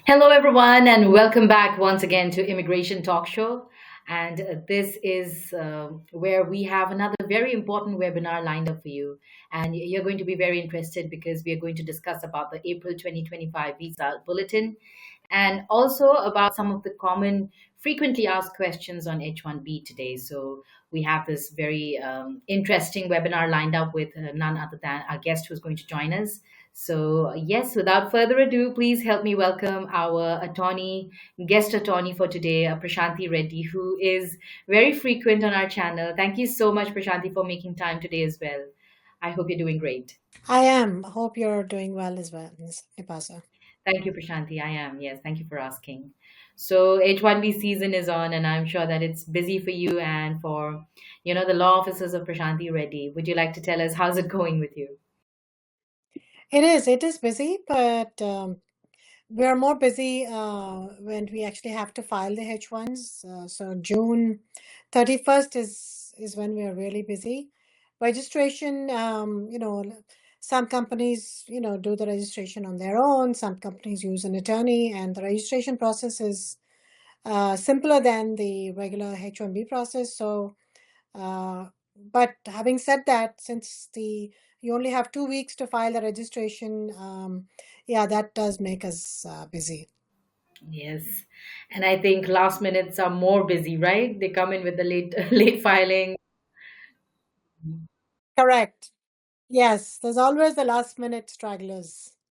Hello, everyone, and welcome back once again to Immigration Talk Show. And this is where we have another very important webinar lined up for you. And you're going to be very interested because we are going to discuss about the April 2025 Visa Bulletin and also about some of the common frequently asked questions on H-1B today. So we have this very interesting webinar lined up with none other than our guest who's going to join us. So, yes, without further ado, please help me welcome our guest attorney for today, Prashanthi Reddy, who is very frequent on our channel. Thank you so much, Prashanthi, for making time today as well. I hope you're doing great. I am. Hope you're doing well as well, Ms. Nipasa. Thank you, Prashanthi. I am. Yes, thank you for asking. So, H-1B season is on, and I'm sure that it's busy for you and for, the law offices of Prashanthi Reddy. Would you like to tell us how's it going with you? It is busy, but we are more busy when we actually have to file the H1s. So June 31st is when we are really busy. Registration, some companies, do the registration on their own. Some companies use an attorney, and the registration process is simpler than the regular H1B process. So but having said that, since the you only have 2 weeks to file the registration, yeah, that does make us busy. Yes. And I think last minutes are more busy, right? They come in with the late late filing. Correct. Yes, there's always the last minute stragglers.